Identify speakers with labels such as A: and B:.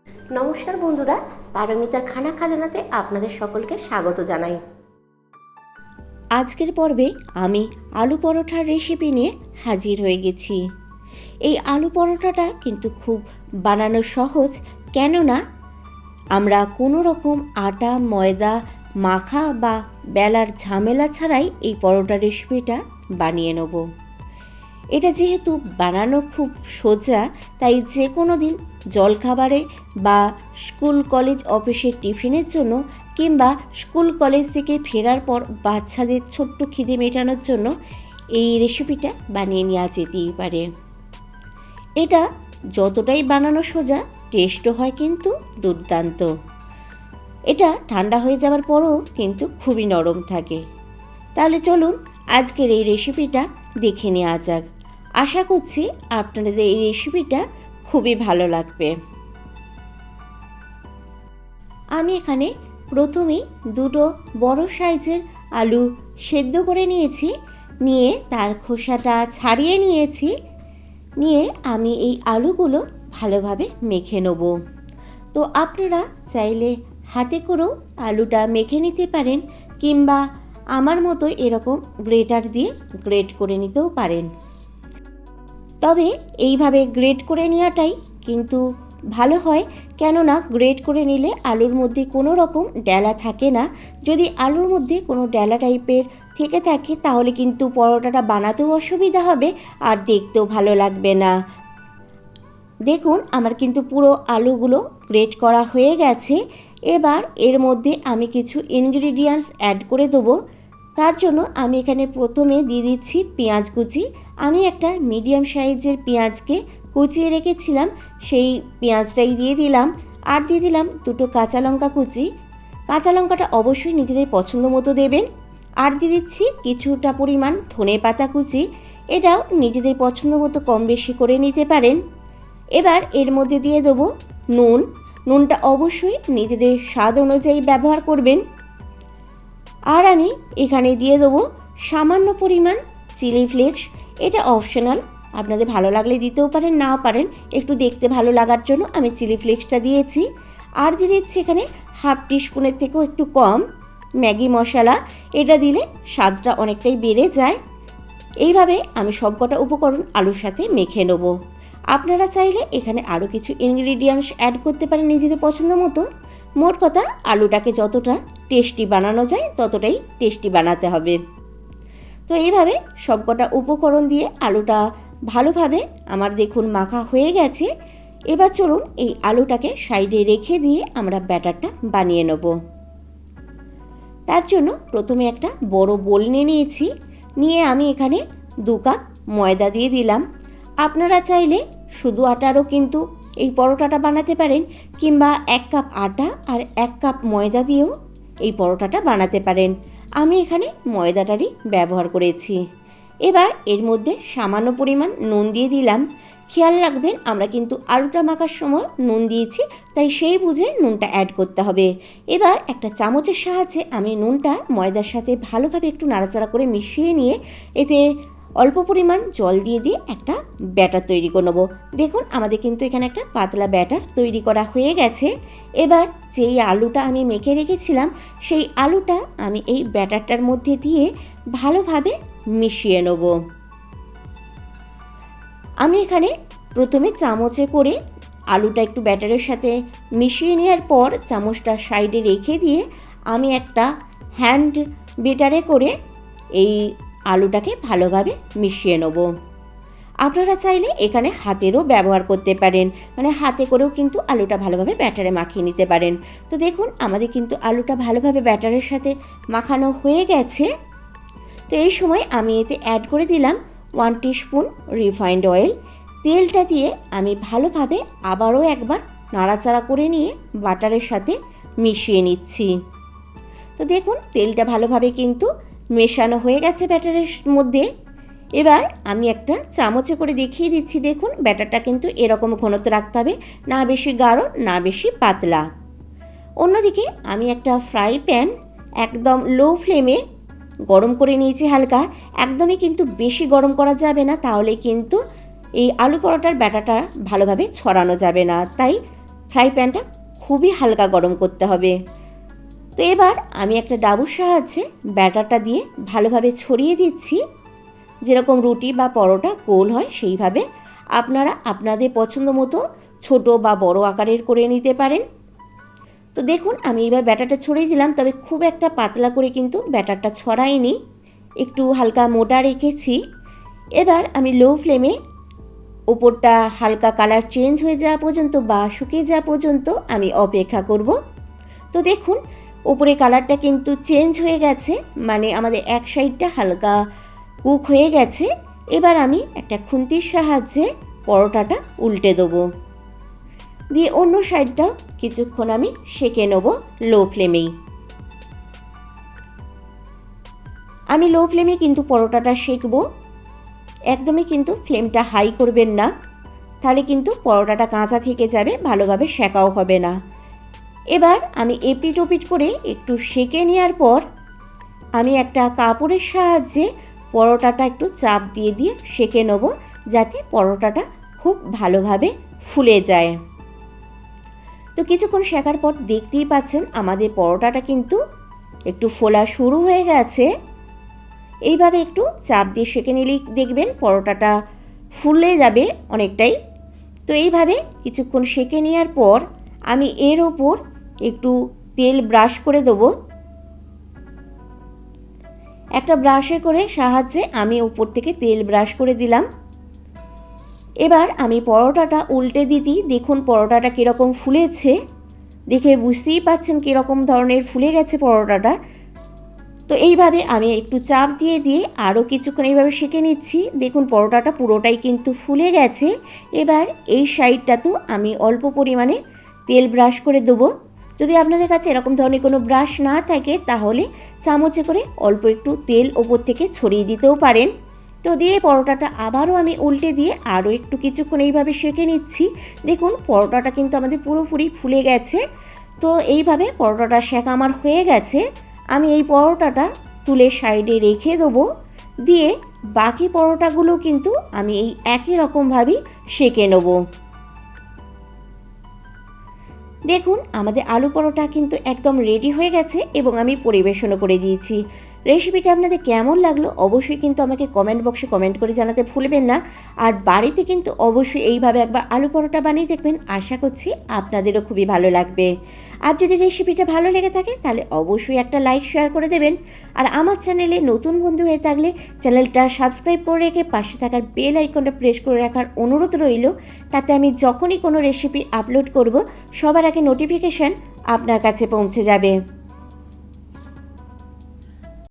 A: নমস্কার বন্ধুরা, পারমিতার খানা খাজানাতে আপনাদের সকলকে স্বাগত জানাই। আজকের পর্বে আমি আলু পরোটার রেসিপি নিয়ে হাজির হয়ে গেছি। এই আলু পরোটাটা কিন্তু খুব বানানো সহজ, কেননা আমরা কোনো রকম আটা ময়দা মাখা বা বেলার ঝামেলা ছাড়াই এই পরোটা রেসিপিটা বানিয়ে নেব। এটা যেহেতু বানানো খুব সোজা, তাই যে কোনো দিন জলখাবারে বা স্কুল কলেজ অফিসের টিফিনের জন্য কিংবা স্কুল কলেজ থেকে ফেরার পর বাচ্চাদের ছোট্ট খিদে মেটানোর জন্য এই রেসিপিটা বানিয়ে নেওয়া যেতেই পারে। এটা যতটাই বানানো সোজা, টেস্টও হয় কিন্তু দুর্দান্ত। এটা ঠান্ডা হয়ে যাওয়ার পরও কিন্তু খুবই নরম থাকে। তাহলে চলুন আজকের এই রেসিপিটা দেখে নেওয়া যাক। আশা করছি আপনাদের এই রেসিপিটা খুবই ভালো লাগবে। আমি এখানে প্রথমেই দুটো বড় সাইজের আলু সেদ্ধ করে নিয়েছি, নিয়ে তার খোসাটা ছাড়িয়ে নিয়েছি। নিয়ে আমি এই আলুগুলো ভালোভাবে মেখে নেব। তো আপনারা চাইলে হাতে করেও আলুটা মেখে নিতে পারেন, কিংবা আমার মতো এরকম গ্রেটার দিয়ে গ্রেট করে নিতেও পারেন। তবে এইভাবে গ্রেট করে নেওয়াটাই কিন্তু ভালো হয়, কেননা গ্রেট করে নিলে আলুর মধ্যে কোনো রকম ডেলা থাকে না। যদি আলুর মধ্যে কোনো ডেলা টাইপের থেকে থাকে তাহলে কিন্তু পরোটাটা বানাতেও অসুবিধা হবে আর দেখতেও ভালো লাগবে না। দেখুন আমার কিন্তু পুরো আলুগুলো গ্রেট করা হয়ে গেছে। এবার এর মধ্যে আমি কিছু ইনগ্রিডিয়েন্টস অ্যাড করে দেবো। তার জন্য আমি এখানে প্রথমে দিয়ে দিচ্ছি পেঁয়াজ কুচি। আমি একটা মিডিয়াম সাইজের পেঁয়াজকে কুচিয়ে রেখেছিলাম, সেই পেঁয়াজটাই দিয়ে দিলাম। আর দিয়ে দিলাম দুটো কাঁচা লঙ্কা কুচি। কাঁচা লঙ্কাটা অবশ্যই নিজেদের পছন্দ মতো দেবেন। আর দিয়ে দিচ্ছি কিছুটা পরিমাণ ধনে পাতা কুচি, এটাও নিজেদের পছন্দ মতো কম বেশি করে নিতে পারেন। এবার এর মধ্যে দিয়ে দেবো নুন। নুনটা অবশ্যই নিজেদের স্বাদ অনুযায়ী ব্যবহার করবেন। আর আমি এখানে দিয়ে দেবো সামান্য পরিমাণ চিলি ফ্লেক্স। এটা অপশনাল, আপনাদের ভালো লাগলে দিতেও পারেন, নাও পারেন। একটু দেখতে ভালো লাগার জন্য আমি চিলি ফ্লেক্সটা দিয়েছি। আর দিয়ে দিচ্ছি এখানে হাফ টিস্পুনের থেকেও একটু কম ম্যাগি মশলা। এটা দিলে স্বাদটা অনেকটাই বেড়ে যায়। এইভাবে আমি সবকটা উপকরণ আলুর সাথে মেখে নেব। আপনারা চাইলে এখানে আরও কিছু ইনগ্রিডিয়েন্টস অ্যাড করতে পারেন নিজেদের পছন্দ মতো। মোট কথা আলুটাকে যতটা টেস্টি বানানো যায় ততটাই টেস্টি বানাতে হবে। তো এইভাবে সবকটা উপকরণ দিয়ে আলুটা ভালোভাবে আমার দেখুন মাখা হয়ে গেছে। এবার চলুন এই আলুটাকে সাইডে রেখে দিয়ে আমরা ব্যাটারটা বানিয়ে নেব। তার জন্য প্রথমে একটা বড় বোল নিয়েছি। নিয়ে আমি এখানে 2 কাপ ময়দা দিয়ে দিলাম। আপনারা চাইলে শুধু আটারও কিন্তু এই পরোটাটা বানাতে পারেন, কিংবা 1 কাপ আটা আর 1 কাপ ময়দা দিয়েও এই পরোটাটা বানাতে পারেন। আমি এখানে ময়দাটারই ব্যবহার করেছি। এবার এর মধ্যে সামান্য পরিমাণ নুন দিয়ে দিলাম। খেয়াল রাখবেন আমরা কিন্তু আলুটা মাখার সময় নুন দিয়েছি, তাই সেই বুঝে নুনটা অ্যাড করতে হবে। এবার একটা চামচের সাহায্যে আমি নুনটা ময়দার সাথে ভালোভাবে একটু নাড়াচাড়া করে মিশিয়ে নিয়ে এতে অল্প পরিমাণ জল দিয়ে দিয়ে একটা ব্যাটার তৈরি করে নেবো। দেখুন আমাদের কিন্তু এখানে একটা পাতলা ব্যাটার তৈরি করা হয়ে গেছে। এবার যেই আলুটা আমি মেখে রেখেছিলাম সেই আলুটা আমি এই ব্যাটারটার মধ্যে দিয়ে ভালোভাবে মিশিয়ে নেব। আমি এখানে প্রথমে চামচে করে আলুটা একটু ব্যাটারের সাথে মিশিয়ে নেওয়ার পর চামচটা সাইডে রেখে দিয়ে আমি একটা হ্যান্ড বেটারে করে এই আলুটাকে ভালোভাবে মিশিয়ে নেব। আপনারা চাইলে এখানে হাতেরও ব্যবহার করতে পারেন, মানে হাতে করেও কিন্তু আলুটা ভালোভাবে ব্যাটারে মাখিয়ে নিতে পারেন। তো দেখুন আমাদের কিন্তু আলুটা ভালোভাবে ব্যাটারের সাথে মাখানো হয়ে গেছে। তো এই সময় আমি এতে অ্যাড করে দিলাম 1 টিস্পুন রিফাইন্ড অয়েল। তেলটা দিয়ে আমি ভালোভাবে আবারও একবার নাড়াচাড়া করে নিয়ে বাটারের সাথে মিশিয়ে নিচ্ছি। তো দেখুন তেলটা ভালোভাবে কিন্তু মেশানো হয়ে গেছে ব্যাটারের মধ্যে। এবার আমি একটা চামচে করে দেখিয়ে দিচ্ছি। দেখুন ব্যাটারটা কিন্তু এরকম ঘনত্ব রাখতে হবে, না বেশি গাঢ় না বেশি পাতলা। অন্যদিকে আমি একটা ফ্রাই প্যান একদম লো ফ্লেমে গরম করে নিয়েছি হালকা। একদমই কিন্তু বেশি গরম করা যাবে না, তাহলে কিন্তু এই আলু পরোটার ব্যাটারটা ভালোভাবে ছড়ানো যাবে না। তাই ফ্রাই প্যানটা খুবই হালকা গরম করতে হবে। তো এবার আমি একটা ডাবুর সাহায্যে ব্যাটারটা দিয়ে ভালোভাবে ছড়িয়ে দিচ্ছি। যেরকম রুটি বা পরোটা গোল হয় সেইভাবে আপনারা আপনাদের পছন্দ মতো ছোট বা বড় আকারের করে নিতে পারেন। তো দেখুন আমি এবার ব্যাটারটা ছড়িয়ে দিলাম, তবে খুব একটা পাতলা করে কিন্তু ব্যাটারটা ছড়াইনি, একটু হালকা মোটা রেখেছি। এবার আমি লো ফ্লেমে ওপরটা হালকা কালার চেঞ্জ হয়ে যাওয়া পর্যন্ত বা শুকিয়ে যাওয়া পর্যন্ত আমি অপেক্ষা করব। তো দেখুন ওপরে কালারটা কিন্তু চেঞ্জ হয়ে গেছে, মানে আমাদের এক সাইডটা হালকা কুক হয়ে গেছে। এবার আমি একটা খুন্তির সাহায্যে পরোটাটা উল্টে দেবো, দিয়ে অন্য সাইডটাও কিছুক্ষণ আমি সেঁকে নেব লো ফ্লেমেই। আমি লো ফ্লেমে কিন্তু পরোটাটা সেঁকবো, একদমই কিন্তু ফ্লেমটা হাই করবেন না, তাহলে কিন্তু পরোটাটা কাঁচা থেকে যাবে, ভালোভাবে সেঁকাও হবে না। এবার আমি এপিট ওপিট করে একটু সেঁকে নেওয়ার পর আমি একটা কাপড়ের সাহায্যে পরোটাটা একটু চাপ দিয়ে দিয়ে সেঁকে নেব, যাতে পরোটাটা খুব ভালোভাবে ফুলে যায়। তো কিছুক্ষণ সেঁকার পর দেখতেই পাচ্ছেন আমাদের পরোটাটা কিন্তু একটু ফোলা শুরু হয়ে গেছে। এইভাবে একটু চাপ দিয়ে সেঁকে নিলেই দেখবেন পরোটাটা ফুলে যাবে অনেকটাই। তো এইভাবে কিছুক্ষণ সেঁকে নেওয়ার পর আমি এর ওপর একটু তেল ব্রাশ করে দেবো। একটা ব্রাশে করে সাহায্যে আমি উপর থেকে তেল ব্রাশ করে দিলাম। এবার আমি পরোটাটা উল্টে দিতেই দেখুন পরোটাটা কীরকম ফুলেছে, দেখে বুঝতেই পাচ্ছেন কীরকম ধরনের ফুলে গেছে পরোটাটা। তো এইভাবে আমি একটু চাপ দিয়ে দিয়ে আরও কিছুক্ষণ এইভাবে সেঁকে নিচ্ছি। দেখুন পরোটাটা পুরোটাই কিন্তু ফুলে গেছে। এবার এই সাইডটাতেও আমি অল্প পরিমাণে তেল ব্রাশ করে দেবো। যদি আপনাদের কাছে এরকম ধরনের কোনো ব্রাশ না থাকে তাহলে চামচে করে অল্প একটু তেল ওপর থেকে ছড়িয়ে দিতেও পারেন। তো দিয়ে পরোটাটা আবারও আমি উল্টে দিয়ে আরও একটু কিছুক্ষণ এইভাবে সেঁকে নিচ্ছি। দেখুন পরোটাটা কিন্তু আমাদের পুরোপুরি ফুলে গেছে। তো এইভাবে পরোটাটা সেঁকা আমার হয়ে গেছে। আমি এই পরোটাটা তুলে সাইডে রেখে দেবো, দিয়ে বাকি পরোটাগুলো কিন্তু আমি এই একই রকমভাবেই সেঁকে নেব। দেখুন আমাদের আলু পরোটা কিন্তু একদম রেডি হয়ে গেছে এবং আমি পরিবেশনও করে দিয়েছি। রেসিপিটা আপনাদের কেমন লাগলো অবশ্যই কিন্তু আমাকে কমেন্ট বক্সে কমেন্ট করে জানাতে ভুলবেন না। আর বাড়িতে কিন্তু অবশ্যই এইভাবে একবার আলু পরোটা বানিয়ে দেখবেন, আশা করছি আপনাদেরও খুবই ভালো লাগবে। আর যদি রেসিপিটা ভালো লেগে থাকে তাহলে অবশ্যই একটা লাইক শেয়ার করে দেবেন। আর আমার চ্যানেলে নতুন বন্ধু হয়ে থাকলে চ্যানেলটা সাবস্ক্রাইব করে রেখে পাশে থাকার বেল আইকনটা প্রেস করে রাখার অনুরোধ রইল, তাতে আমি যখনই কোনো রেসিপি আপলোড করব সবার আগে নোটিফিকেশান আপনার কাছে পৌঁছে যাবে।